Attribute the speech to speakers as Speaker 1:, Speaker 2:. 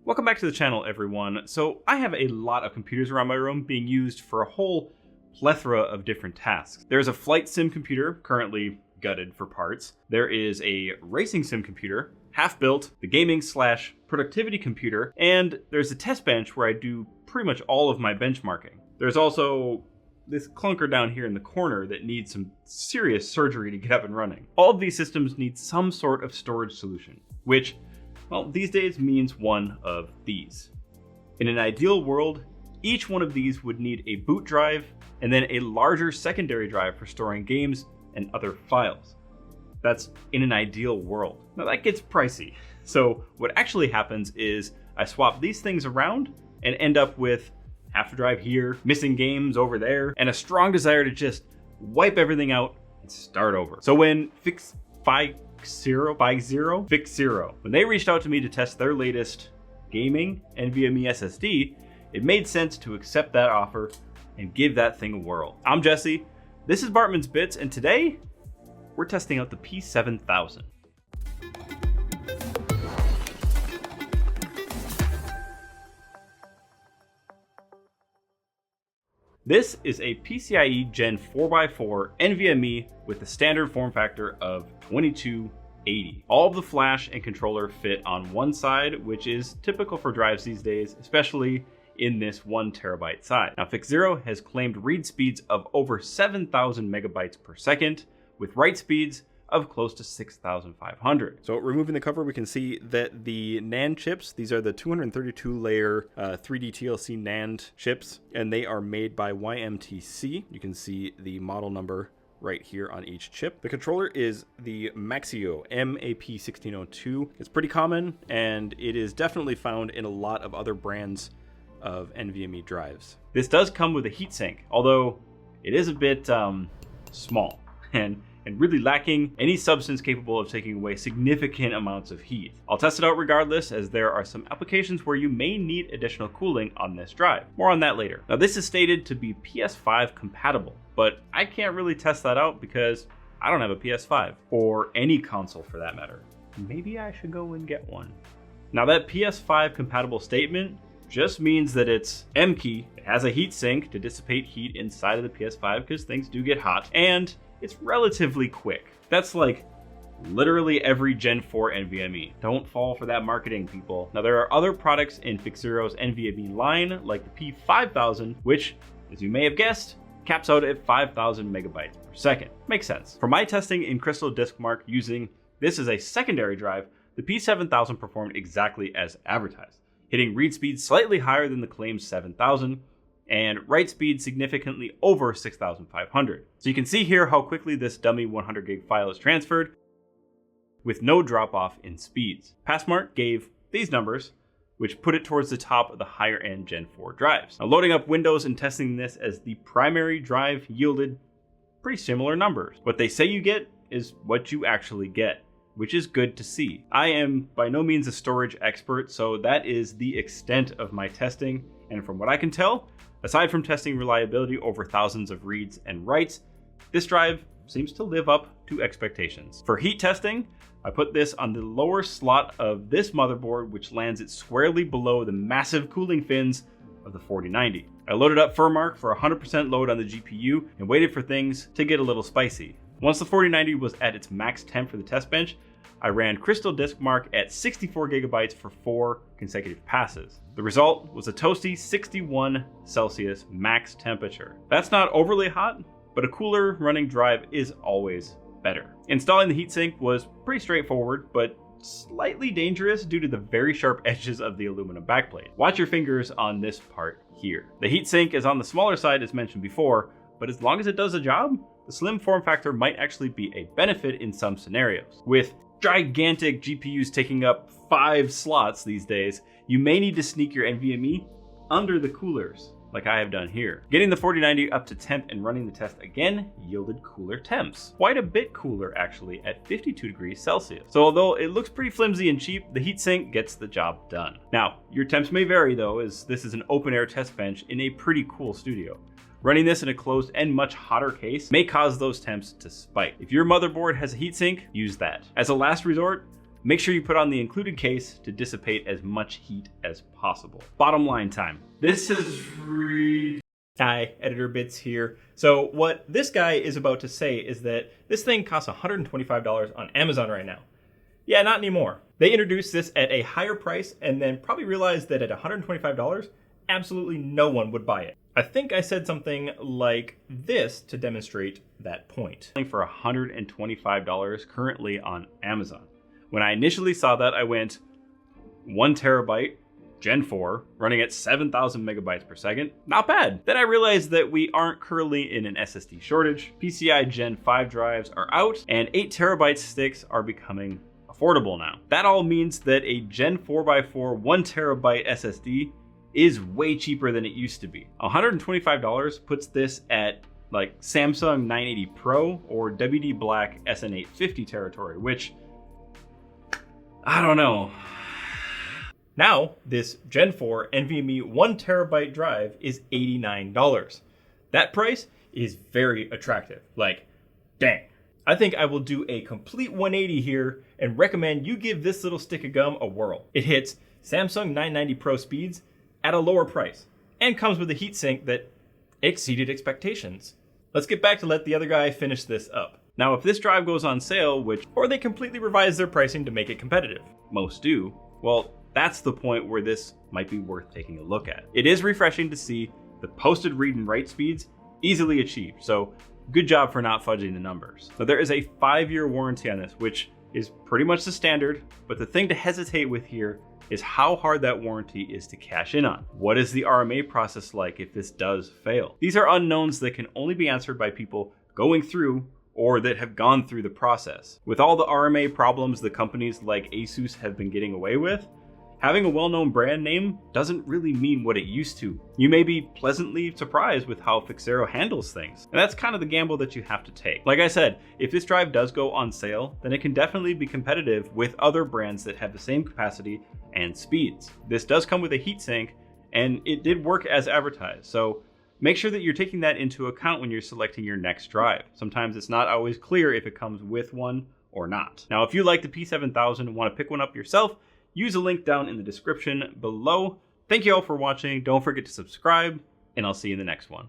Speaker 1: Welcome back to the channel, everyone. So I have a lot of computers around my room being used for a whole plethora of different tasks. There's a flight sim computer, currently gutted for parts. There is a racing sim computer, half built, the gaming / productivity computer, and there's a test bench where I do pretty much all of my benchmarking. There's also this clunker down here in the corner that needs some serious surgery to get up and running. All of these systems need some sort of storage solution, which, well, these days means one of these. In an ideal world, each one of these would need a boot drive and then a larger secondary drive for storing games and other files. That's in an ideal world. Now that gets pricey. So what actually happens is I swap these things around and end up with half a drive here, missing games over there, and a strong desire to just wipe everything out and start over. So when Phixero, when they reached out to me to test their latest gaming NVMe SSD, it made sense to accept that offer and give that thing a whirl. I'm Jesse, this is Bartman's Bits, and today we're testing out the P7000. This is a PCIe Gen 4x4 NVMe with the standard form factor of 2280. All of the flash and controller fit on one side, which is typical for drives these days, especially in this 1 terabyte size. Now, Phixero has claimed read speeds of over 7,000 megabytes per second, with write speeds of close to 6,500. So removing the cover, we can see that the NAND chips, these are the 232 layer 3D TLC NAND chips, and they are made by YMTC. You can see the model number right here on each chip. The controller is the Maxio MAP1602. It's pretty common, and it is definitely found in a lot of other brands of NVMe drives. This does come with a heatsink, although it is a bit small and really lacking any substance capable of taking away significant amounts of heat. I'll test it out regardless, as there are some applications where you may need additional cooling on this drive. More on that later. Now, this is stated to be PS5 compatible, but I can't really test that out because I don't have a PS5, or any console for that matter. Maybe I should go and get one. Now, that PS5 compatible statement just means that it's M-key, it has a heat sink to dissipate heat inside of the PS5 because things do get hot, and it's relatively quick. That's like literally every Gen 4 NVMe. Don't fall for that marketing, people. Now, there are other products in Phixero's NVMe line, like the P5000, which, as you may have guessed, caps out at 5,000 megabytes per second. Makes sense. For my testing in Crystal Disk Mark using this as a secondary drive, the P7000 performed exactly as advertised, hitting read speeds slightly higher than the claimed 7,000, and write speed significantly over 6,500. So you can see here how quickly this dummy 100 gig file is transferred with no drop off in speeds. Passmark gave these numbers, which put it towards the top of the higher end Gen 4 drives. Now, loading up Windows and testing this as the primary drive yielded pretty similar numbers. What they say you get is what you actually get, which is good to see. I am by no means a storage expert, so that is the extent of my testing, and from what I can tell, aside from testing reliability over thousands of reads and writes, this drive seems to live up to expectations. For heat testing, I put this on the lower slot of this motherboard, which lands it squarely below the massive cooling fins of the 4090. I loaded up Furmark for 100% load on the GPU and waited for things to get a little spicy. Once the 4090 was at its max temp for the test bench, I ran Crystal Disk Mark at 64 gigabytes for 4 consecutive passes. The result was a toasty 61 Celsius max temperature. That's not overly hot, but a cooler running drive is always better. Installing the heatsink was pretty straightforward, but slightly dangerous due to the very sharp edges of the aluminum backplate. Watch your fingers on this part here. The heatsink is on the smaller side as mentioned before, but as long as it does the job, the slim form factor might actually be a benefit in some scenarios. With gigantic GPUs taking up 5 slots these days, you may need to sneak your NVMe under the coolers, like I have done here. Getting the 4090 up to temp and running the test again yielded cooler temps. Quite a bit cooler actually, at 52 degrees Celsius. So although it looks pretty flimsy and cheap, the heatsink gets the job done. Now, your temps may vary though, as this is an open air test bench in a pretty cool studio. Running this in a closed and much hotter case may cause those temps to spike. If your motherboard has a heatsink, use that. As a last resort, Make sure you put on the included case to dissipate as much heat as possible. Bottom line time. This is free.
Speaker 2: Hi, Editor Bits here. So what this guy is about to say is that this thing costs $125 on Amazon right now. Yeah, not anymore. They introduced this at a higher price and then probably realized that at $125, absolutely no one would buy it. I think I said something like this to demonstrate that point.
Speaker 1: For $125 currently on Amazon. When I initially saw that, I went 1 terabyte, Gen 4, running at 7,000 megabytes per second. Not bad. Then I realized that we aren't currently in an SSD shortage. PCI Gen 5 drives are out, and 8 terabyte sticks are becoming affordable now. That all means that a Gen 4x4 1 terabyte SSD is way cheaper than it used to be. $125 puts this at like Samsung 980 Pro or WD Black SN850 territory, which I don't know.
Speaker 2: Now, this Gen 4 NVMe 1 terabyte drive is $89. That price is very attractive. Like, dang. I think I will do a complete 180 here and recommend you give this little stick of gum a whirl. It hits Samsung 990 Pro speeds at a lower price and comes with a heatsink that exceeded expectations. Let's get back to let the other guy finish this up.
Speaker 1: Now, if this drive goes on sale,
Speaker 2: or they completely revise their pricing to make it competitive.
Speaker 1: Most do, well, that's the point where this might be worth taking a look at. It is refreshing to see the posted read and write speeds easily achieved, so good job for not fudging the numbers. Now, there is a 5-year warranty on this, which is pretty much the standard, but the thing to hesitate with here is how hard that warranty is to cash in on. What is the RMA process like if this does fail? These are unknowns that can only be answered by people going through or that have gone through the process. With all the RMA problems the companies like Asus have been getting away with, having a well-known brand name doesn't really mean what it used to. You may be pleasantly surprised with how Phixero handles things, and that's kind of the gamble that you have to take. Like I said, if this drive does go on sale, then it can definitely be competitive with other brands that have the same capacity and speeds. This does come with a heatsink, and it did work as advertised, so make sure that you're taking that into account when you're selecting your next drive. Sometimes it's not always clear if it comes with one or not. Now, if you like the P7000 and want to pick one up yourself, use a link down in the description below. Thank you all for watching. Don't forget to subscribe, and I'll see you in the next one.